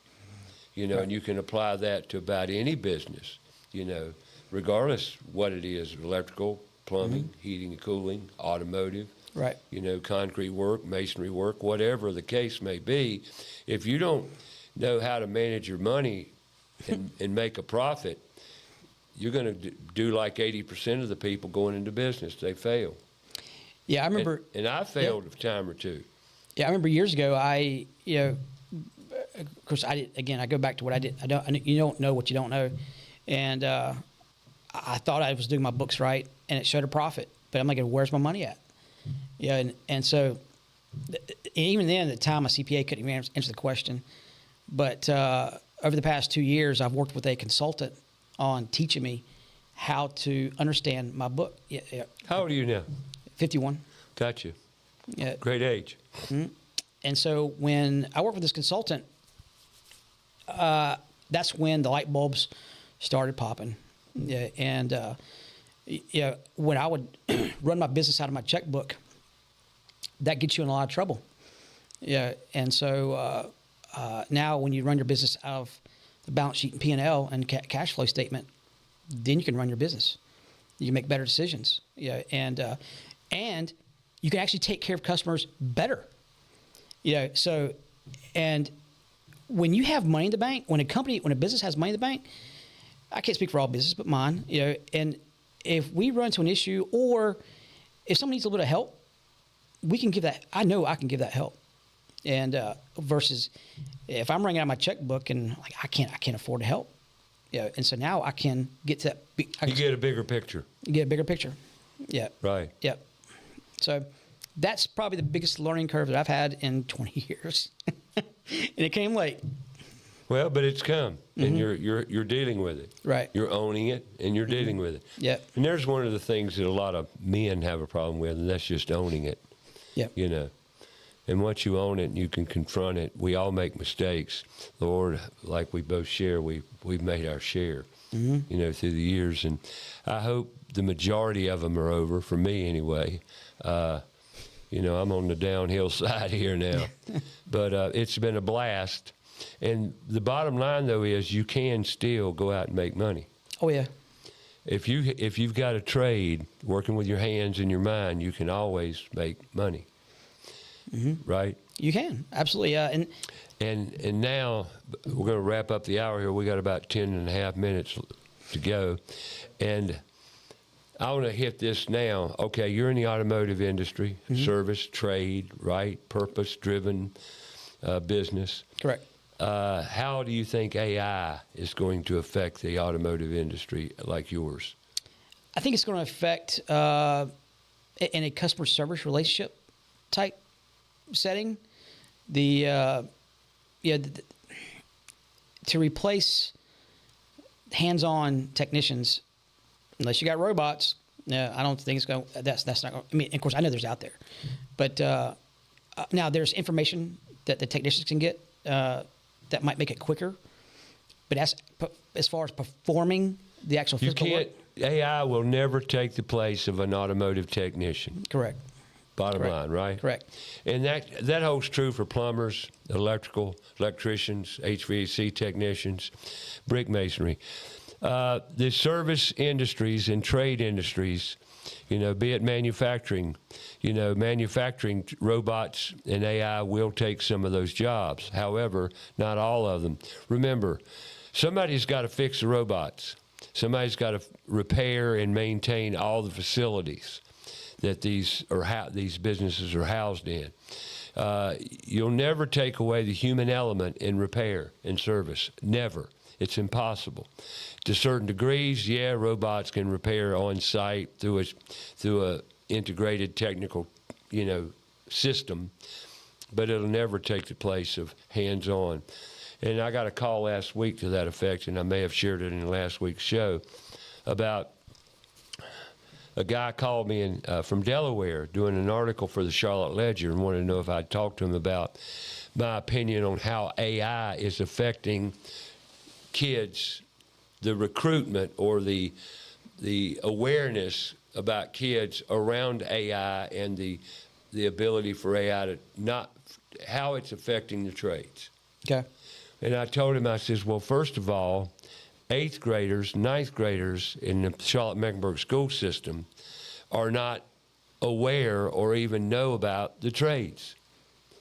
you know, right. And you can apply that to about any business, you know, regardless what it is, electrical, plumbing, mm-hmm. heating and cooling, automotive, right. You know, concrete work, masonry work, whatever the case may be. If you don't know how to manage your money and make a profit, you're going to do like 80% of the people going into business. They fail. Yeah, I remember. And I failed a time or two. Yeah, I remember years ago. Of course, I go back to what I did. You don't know what you don't know, and I thought I was doing my books right, and it showed a profit. But I'm like, where's my money at? Yeah, and so even then, at the time, my CPA couldn't even answer the question. But over the past 2 years, I've worked with a consultant on teaching me how to understand my book. Yeah. How old are you now? 51. Gotcha. Yeah. Great age. Mm-hmm. And so when I worked with this consultant, that's when the light bulbs started popping. Yeah. And when I would run my business out of my checkbook, that gets you in a lot of trouble. Yeah. And so now when you run your business out of the balance sheet and P&L and cash flow statement, then you can run your business. You can make better decisions. Yeah, and you can actually take care of customers better. Yeah, so, and when you have money in the bank, when a business has money in the bank, I can't speak for all business, but mine. You know, and if we run into an issue or if someone needs a little bit of help, we can give that. I know I can give that help. And versus if I'm running out of my checkbook and like I can't afford to help, yeah. And so now I can get to that. You get a bigger picture. You get a bigger picture. Yeah. Right. Yep. So that's probably the biggest learning curve that I've had in 20 years, and it came late. Well, but it's come, and mm-hmm. you're dealing with it. Right. You're owning it, and you're dealing mm-hmm. with it. Yeah. And there's one of the things that a lot of men have a problem with, and that's just owning it. Yeah. You know. And once you own it and you can confront it, we all make mistakes. Lord, like we both share, we've made our share, mm-hmm. you know, through the years. And I hope the majority of them are over, for me anyway. You know, I'm on the downhill side here now. But it's been a blast. And the bottom line, though, is you can still go out and make money. Oh, yeah. If you've got a trade, working with your hands and your mind, you can always make money. Mm-hmm. Right? You can, absolutely. And now we're going to wrap up the hour here. We got about 10 and a half minutes to go. And I want to hit this now. Okay, you're in the automotive industry, mm-hmm. service, trade, right? Purpose-driven business. Correct. How do you think AI is going to affect the automotive industry like yours? I think it's going to affect in a customer service relationship type setting, to replace hands-on technicians, unless you got robots. No, I don't think it's going. That's not. I mean, of course, I know there's out there, but Now, there's information that the technicians can get that might make it quicker. But as far as performing the actual You physical work, AI will never take the place of an automotive technician. correct. Bottom Correct. line, right? Correct. And that holds true for plumbers, electricians, HVAC technicians, brick masonry. The service industries and trade industries, be it manufacturing, manufacturing robots and AI will take some of those jobs. However, not all of them. Remember, somebody's got to fix the robots. Somebody's got to repair and maintain all the facilities that these businesses are housed in. You'll never take away the human element in repair and service. Never. It's impossible. To certain degrees, yeah, robots can repair on site through a integrated technical, system, but it'll never take the place of hands-on. And I got a call last week to that effect, and I may have shared it in last week's show, about a guy called me from Delaware doing an article for the Charlotte Ledger and wanted to know if I'd talk to him about my opinion on how AI is affecting kids, the recruitment or the awareness about kids around AI and the ability for AI to how it's affecting the trades. Okay. And I told him, I says, well, first of all, 8th graders, 9th graders in the Charlotte-Mecklenburg school system are not aware or even know about the trades.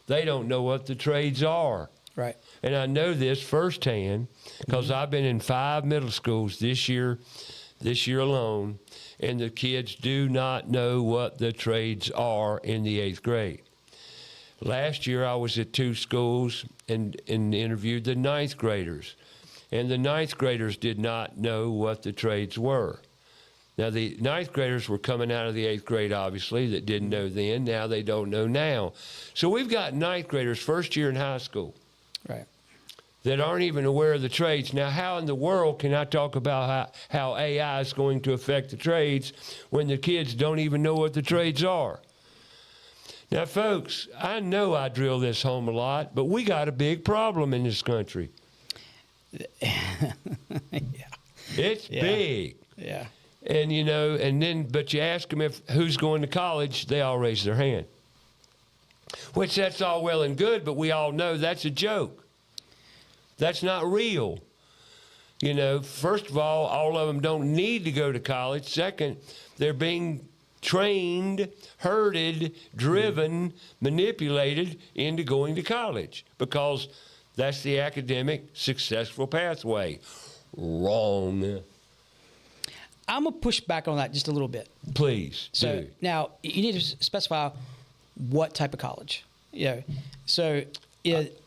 They don't know what the trades are. Right. And I know this firsthand because I've been in 5 middle schools this year alone, and the kids do not know what the trades are in the 8th grade. Last year I was at 2 schools and interviewed the 9th graders. And the 9th graders did not know what the trades were. Now, the 9th graders were coming out of the 8th grade, obviously, that didn't know then. Now they don't know now. So we've got 9th graders, first year in high school, Right. that aren't even aware of the trades. Now, how in the world can I talk about how AI is going to affect the trades when the kids don't even know what the trades are? Now, folks, I know I drill this home a lot, but we got a big problem in this country. It's big. Yeah. And but you ask them who's going to college, they all raise their hand. Which that's all well and good, but we all know that's a joke. That's not real. First of all of them don't need to go to college. Second, they're being trained, herded, driven, manipulated into going to college because that's the academic successful pathway. Wrong. I'm going to push back on that just a little bit. Please So do. now you need to specify what type of college. So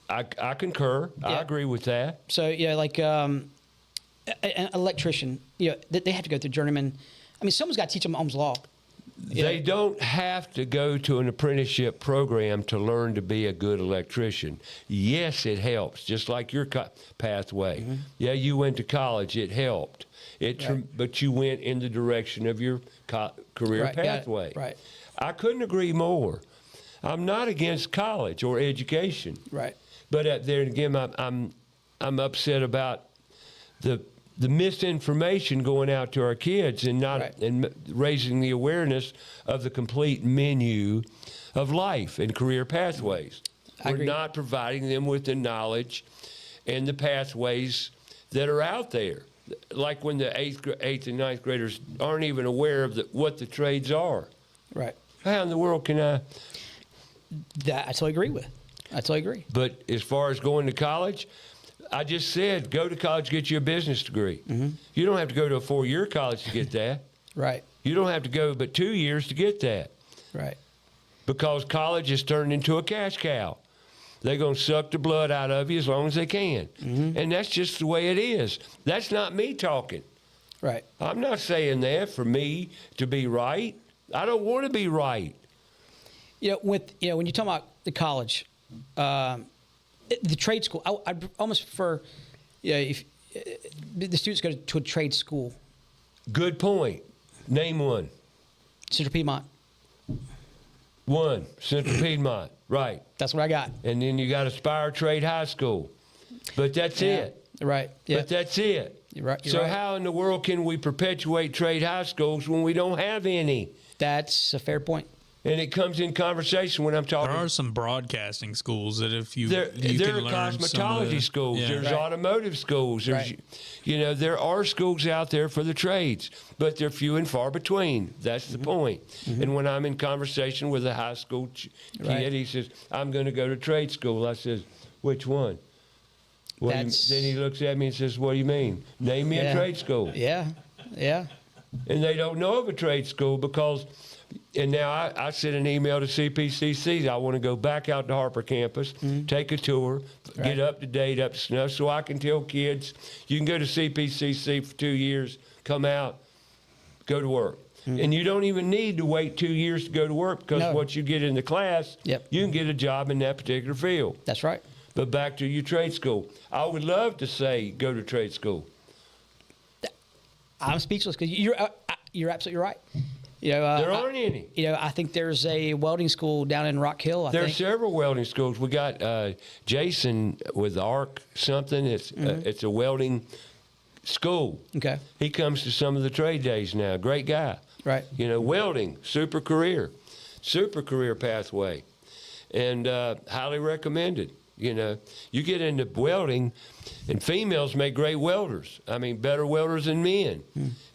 I concur. I Yeah. agree with that. So like an electrician, they have to go through journeyman. I mean, someone's got to teach them Ohm's law. They don't have to go to an apprenticeship program to learn to be a good electrician. Yes, it helps, just like your pathway. Mm-hmm. Yeah, you went to college. It helped. Right. But you went in the direction of your career Right, got it. pathway. Right. I couldn't agree more. I'm not against college or education. Right. But there again, I'm upset about the misinformation going out to our kids and not Right. and raising the awareness of the complete menu of life and career pathways. I We're agree. not providing them with the knowledge and the pathways that are out there. Like when the 8th and 9th graders aren't even aware of what the trades are. Right. How in the world can I? That I totally agree with. I totally agree. But as far as going to college, I just said, go to college, get you a business degree. Mm-hmm. You don't have to go to a 4-year college to get that. Right. You don't have to go but 2 years to get that Right. because college is turned into a cash cow. They're going to suck the blood out of you as long as they can. Mm-hmm. And that's just the way it is. That's not me talking. Right. I'm not saying that for me to be right. I don't want to be right. When you talk about the college, the trade school, I almost prefer, if the students go to a trade school. Good point. Name one. Central Piedmont. One, Central Piedmont, right. That's what I got. And then you got Aspire Trade High School. But that's it. Right. Yeah. But that's it. You're right. You're So right. how in the world can we perpetuate trade high schools when we don't have any? That's a fair point. And it comes in conversation when I'm talking. There are some broadcasting schools that if you There you are can learn some of cosmetology the- schools. yeah. There's Right. automotive schools. There's, Right. there are schools out there for the trades, but they're few and far between. That's the point. And when I'm in conversation with a high school kid, Right. he says, "I'm going to go to trade school." I says, "Which one?" Then he looks at me and says, "What do you mean? Name me a Yeah. trade school." Yeah. Yeah. And they don't know of a trade school because, and now I sent an email to CPCC. I want to go back out to Harper campus, take a tour, Right. get up to date, up to snuff, so I can tell kids, you can go to CPCC for 2 years, come out, go to work. And you don't even need to wait 2 years to go to work because No. what you get in the class, Yep. you can get a job in that particular field. That's right. But back to your trade school. I would love to say go to trade school. I'm speechless because you're absolutely right. There aren't any. I think there's a welding school down in Rock Hill. I There are think. several welding schools. We got Jason with ARC something. It's a welding school. Okay. He comes to some of the trade days now. Great guy. Right. Welding, super career pathway, and highly recommended. You get into welding, and females make great welders. I mean, better welders than men.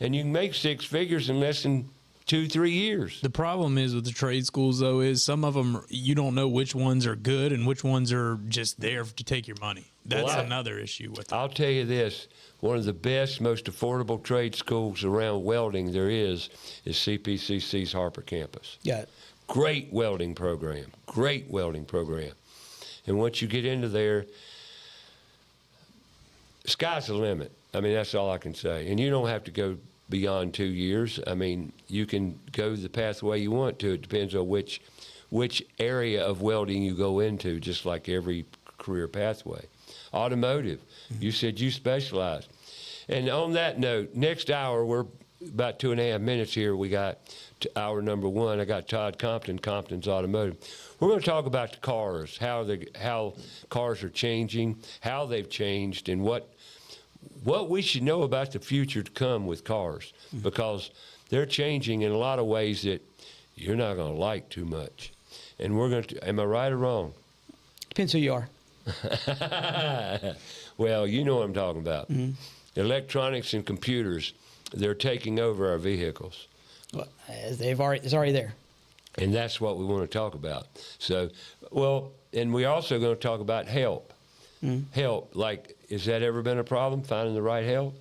And you can make six figures in less than 2-3 years. The problem is with the trade schools, though, is some of them you don't know which ones are good and which ones are just there to take your money. That's Well, another issue with it. I'll tell you this, one of the best, most affordable trade schools around welding there is CPCC's Harper campus. Yeah. Great welding program. And once you get into there, sky's the limit. I mean, that's all I can say. And you don't have to go beyond 2 years. I mean, you can go the pathway you want to. It depends on which area of welding you go into, just like every career pathway. Automotive, you said you specialize. And on that note, next hour, we're about 2.5 minutes here. We got to hour number one. I got Todd Compton, Compton's Automotive. We're going to talk about the cars, how cars are changing, how they've changed, and what we should know about the future to come with cars, because they're changing in a lot of ways that you're not going to like too much. And we're going to, am I right or wrong? Depends who you are. Well, you know what I'm talking about. Electronics and computers, they're taking over our vehicles. Well, it's already there. And that's what we want to talk about. So, and we're also going to talk about help. Help, like, has that ever been a problem, finding the right help?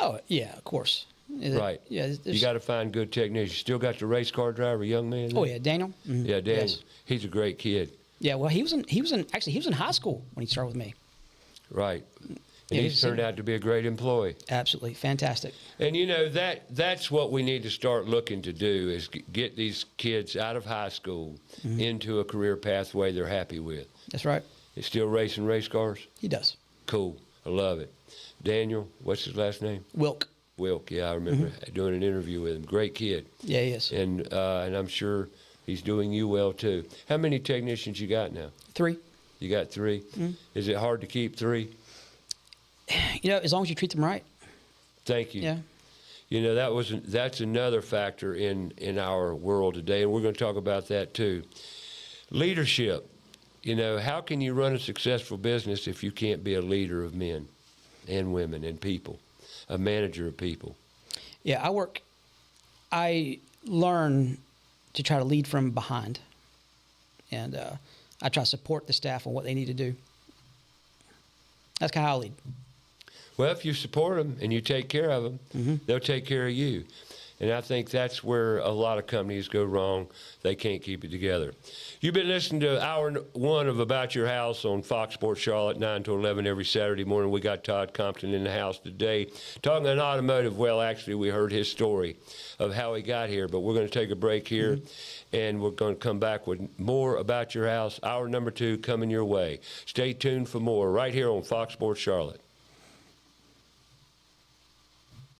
Oh, yeah, of course. Right. Yeah. You got to find good technicians. You still got the race car driver, young man? Oh, yeah, Daniel. Yeah, Daniel. Yes. He's a great kid. Yeah, well, he was in high school when he started with me. Right. And Yeah, he's he's turned out to be a great employee. Absolutely fantastic. And that's what we need to start looking to do, is get these kids out of high school into a career pathway they're happy with. That's right. He's still racing race cars? He does. Cool. I love it. Daniel, what's his last name? Wilk. Wilk, yeah, I remember doing an interview with him. Great kid. Yeah, he is. And I'm sure he's doing you well, too. How many technicians you got now? 3. You got 3? Is it hard to keep 3? As long as you treat them right. Thank you. Yeah. That's another factor in our world today, and we're going to talk about that too. Leadership. How can you run a successful business if you can't be a leader of men and women and people, a manager of people? Yeah, I learn to try to lead from behind, and I try to support the staff on what they need to do. That's kind of how I lead. Well, if you support them and you take care of them, they'll take care of you. And I think that's where a lot of companies go wrong. They can't keep it together. You've been listening to hour one of About Your House on Fox Sports Charlotte, 9 to 11 every Saturday morning. We got Todd Compton in the house today. Talking about automotive, well, actually, we heard his story of how he got here. But we're going to take a break here, and we're going to come back with more About Your House. Hour number 2 coming your way. Stay tuned for more right here on Fox Sports Charlotte.